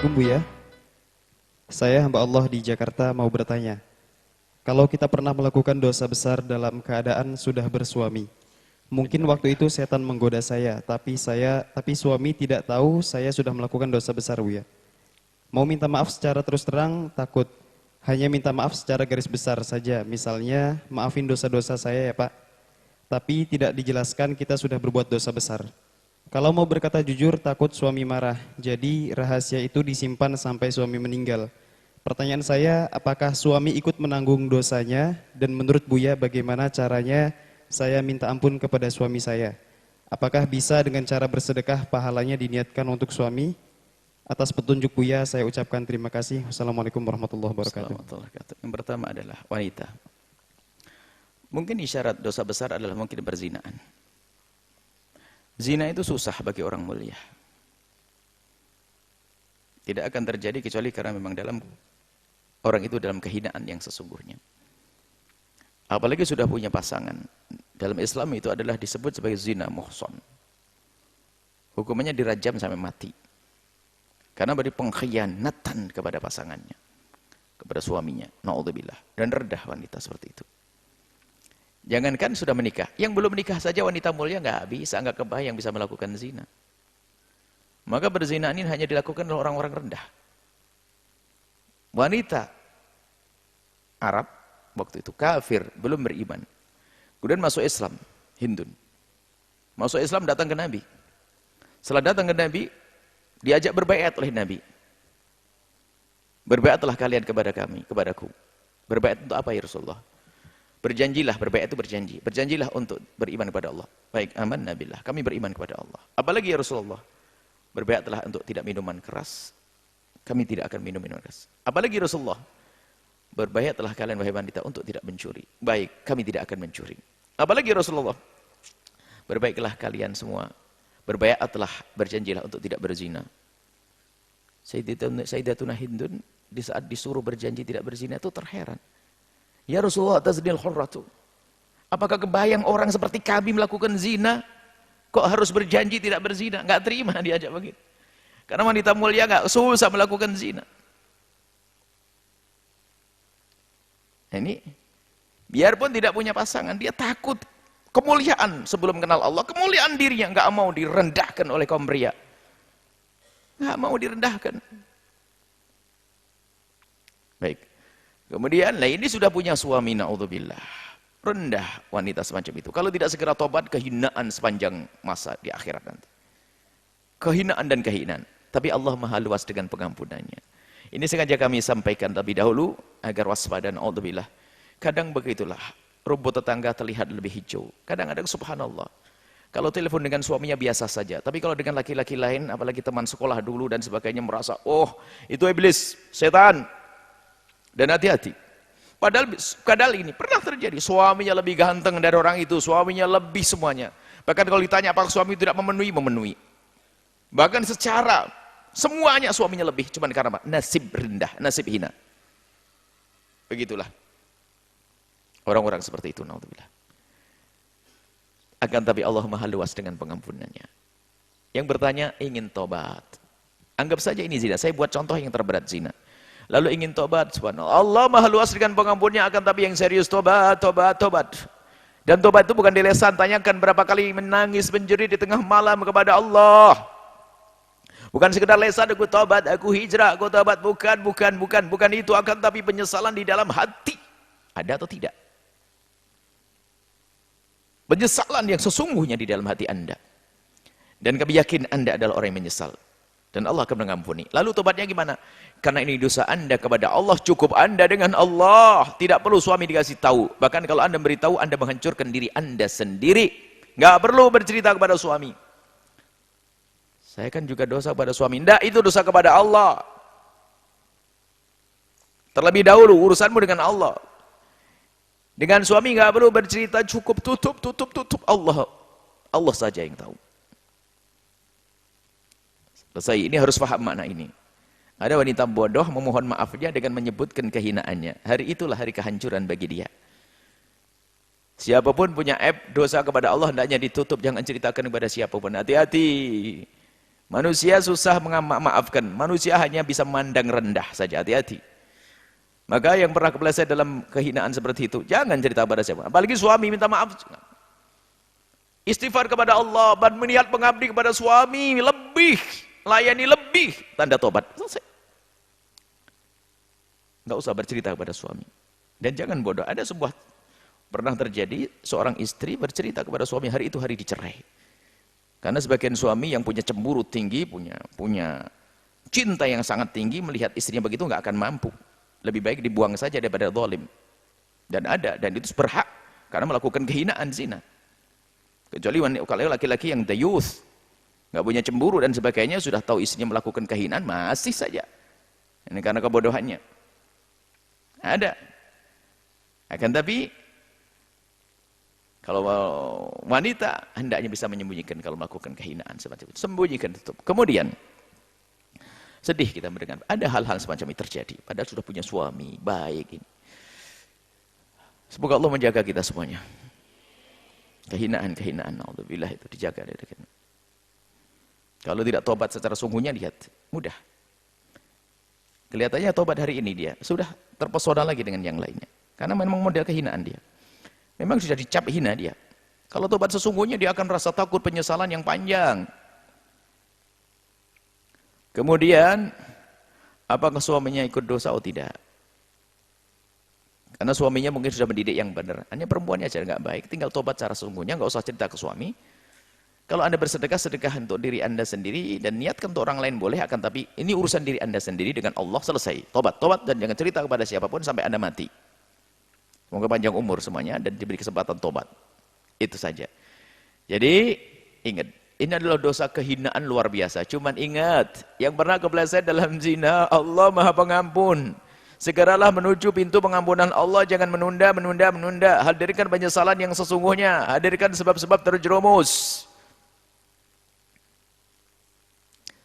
Assalamualaikum Buya. Saya hamba Allah di Jakarta mau bertanya. Kalau kita pernah melakukan dosa besar dalam keadaan sudah bersuami. Mungkin waktu itu setan menggoda saya, tapi suami tidak tahu saya sudah melakukan dosa besar Buya. Mau minta maaf secara terus terang takut. Hanya minta maaf secara garis besar saja. Misalnya, maafin dosa-dosa saya ya Pak. Tapi tidak dijelaskan kita sudah berbuat dosa besar. Kalau mau berkata jujur takut suami marah. Jadi rahasia itu disimpan sampai suami meninggal. Pertanyaan saya, apakah suami ikut menanggung dosanya? Dan menurut Buya bagaimana caranya saya minta ampun kepada suami saya? Apakah bisa dengan cara bersedekah pahalanya diniatkan untuk suami? Atas petunjuk Buya saya ucapkan terima kasih. Wassalamualaikum warahmatullahi wabarakatuh. Yang pertama adalah wanita. Mungkin isyarat dosa besar adalah mungkin berzinaan. Zina itu susah bagi orang mulia. Tidak akan terjadi kecuali karena memang orang itu dalam kehinaan yang sesungguhnya. Apalagi sudah punya pasangan. Dalam Islam itu adalah disebut sebagai zina muhsan. Hukumannya dirajam sampai mati. Karena beri pengkhianatan kepada pasangannya. Kepada suaminya. Na'udzubillah. Dan rendah wanita seperti itu. Jangankan sudah menikah. Yang belum menikah saja wanita mulia nggak kebayang bisa melakukan zina. Maka berzina ini hanya dilakukan oleh orang-orang rendah. Wanita Arab waktu itu kafir, belum beriman. Kemudian masuk Islam, Hindun. Masuk Islam datang ke Nabi. Setelah datang ke Nabi, diajak berbaiat oleh Nabi. Berbaiatlah kalian kepada kami, kepadaku. Berbaiat untuk apa ya Rasulullah? Berjanjilah, berbaiat itu berjanji. Berjanjilah untuk beriman kepada Allah. Baik, aman nabilah. Kami beriman kepada Allah. Apalagi ya Rasulullah? Berbaiatlah untuk tidak minuman keras. Kami tidak akan minum minuman keras. Apalagi Rasulullah? Berbaiatlah kalian wahai wanita untuk tidak mencuri. Baik, kami tidak akan mencuri. Apalagi Rasulullah? Berbaiklah kalian semua. Berbaiatlah, berjanjilah untuk tidak berzina. Sayyidatuna Hindun di saat disuruh berjanji tidak berzina itu terheran. Ya Rasulullah taznil hurratu. Apakah kebayang orang seperti kami melakukan zina? Kok harus berjanji tidak berzina? Enggak terima diajak begitu. Karena wanita mulia enggak susah melakukan zina. Ini biarpun tidak punya pasangan, dia takut kemuliaan sebelum kenal Allah, kemuliaan dirinya enggak mau direndahkan oleh kaum pria. Enggak mau direndahkan. Baik. Kemudian, ini sudah punya suami, na'udzubillah. Rendah wanita semacam itu. Kalau tidak segera tobat, kehinaan sepanjang masa di akhirat nanti. Kehinaan dan kehinaan. Tapi Allah maha luas dengan pengampunannya. Ini sengaja kami sampaikan lebih dahulu, agar waspada, na'udzubillah. Kadang begitulah, rumput tetangga terlihat lebih hijau. Kadang-kadang subhanallah. Kalau telepon dengan suaminya biasa saja. Tapi kalau dengan laki-laki lain, apalagi teman sekolah dulu dan sebagainya merasa, oh itu iblis, setan. Dan hati-hati. Padahal ini pernah terjadi. Suaminya lebih ganteng dari orang itu. Suaminya lebih semuanya. Bahkan kalau ditanya apakah suami tidak memenuhi, memenuhi. Bahkan secara semuanya suaminya lebih. Cuman karena apa? Nasib rendah, nasib hina. Begitulah. Orang-orang seperti itu. Naudzubillah. Akan tapi Allah maha luas dengan pengampunannya. Yang bertanya ingin tobat. Anggap saja ini zina. Saya buat contoh yang terberat zina. Lalu ingin tobat, subhanallah. Allah maha luas dengan pengampunnya, akan tapi yang serius tobat. Dan tobat itu bukan di lesan, tanyakan berapa kali menangis, menjerit di tengah malam kepada Allah. Bukan sekedar lesan, aku tobat, aku hijrah, aku tobat. Bukan itu, akan tapi penyesalan di dalam hati. Ada atau tidak? Penyesalan yang sesungguhnya di dalam hati Anda. Dan kami yakin Anda adalah orang yang menyesal. Dan Allah akan mengampuni. Lalu tobatnya gimana? Karena ini dosa Anda kepada Allah, cukup Anda dengan Allah. Tidak perlu suami dikasih tahu. Bahkan kalau Anda beritahu, Anda menghancurkan diri Anda sendiri. Nggak perlu bercerita kepada suami. Saya kan juga dosa kepada suami. Tidak, itu dosa kepada Allah. Terlebih dahulu urusanmu dengan Allah. Dengan suami nggak perlu bercerita, cukup tutup. Allah saja yang tahu. Selesai, ini harus paham makna ini. Ada wanita bodoh memohon maafnya dengan menyebutkan kehinaannya. Hari itulah hari kehancuran bagi dia. Siapapun punya aib dosa kepada Allah hendaknya ditutup, jangan ceritakan kepada siapapun. Hati-hati. Manusia susah memaafkan. Manusia hanya bisa memandang rendah saja. Hati-hati. Maka yang pernah kepleset dalam kehinaan seperti itu, jangan cerita pada siapa. Apalagi suami minta maaf. Istighfar kepada Allah, dan meniat mengabdi kepada suami lebih, layani lebih, tanda tobat. Selesai. Nggak usah bercerita kepada suami. Dan jangan bodoh. Ada sebuah pernah terjadi seorang istri bercerita kepada suami hari itu hari dicerai. Karena sebagian suami yang punya cemburu tinggi, punya cinta yang sangat tinggi, melihat istrinya begitu nggak akan mampu. Lebih baik dibuang saja daripada zalim. Dan itu berhak karena melakukan kehinaan zina. Kecuali kalau laki-laki yang the youth, nggak punya cemburu dan sebagainya, sudah tahu istrinya melakukan kehinaan, masih saja. Ini karena kebodohannya. Ada. Akan tapi kalau wanita hendaknya bisa menyembunyikan kalau melakukan kehinaan seperti itu. Sembunyikan, tutup. Kemudian sedih kita mendengar ada hal-hal semacam ini terjadi. Padahal sudah punya suami baik ini. Semoga Allah menjaga kita semuanya. Kehinaan, naudzubillah itu dijaga dari kita. Kalau tidak tobat secara sungguhnya, lihat, mudah. Kelihatannya tobat hari ini dia sudah terpesona lagi dengan yang lainnya. Karena memang model kehinaan dia. Memang sudah dicap hina dia. Kalau tobat sesungguhnya dia akan rasa takut penyesalan yang panjang. Kemudian, apakah suaminya ikut dosa atau tidak? Karena suaminya mungkin sudah mendidik yang benar. Hanya perempuannya aja nggak baik, tinggal tobat secara sesungguhnya, nggak usah cerita ke suami. Kalau Anda bersedekah, sedekah untuk diri Anda sendiri dan niatkan untuk orang lain boleh, akan tapi ini urusan diri Anda sendiri dengan Allah, selesai. Tobat dan jangan cerita kepada siapapun sampai Anda mati. Semoga panjang umur semuanya dan diberi kesempatan tobat. Itu saja. Jadi ingat, ini adalah dosa kehinaan luar biasa. Cuman ingat, yang pernah kepleset dalam zina, Allah Maha Pengampun. Segeralah menuju pintu pengampunan Allah, jangan menunda. Hadirkan penyesalan yang sesungguhnya, hadirkan sebab-sebab terjerumus.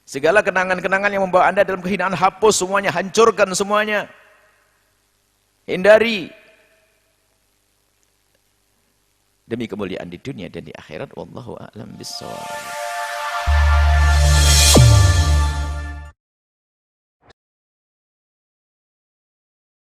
Segala kenangan-kenangan yang membawa Anda dalam kehinaan, hapus semuanya, hancurkan semuanya. Hindari. Demi kemuliaan di dunia dan di akhirat. Wallahu a'lam bishawab.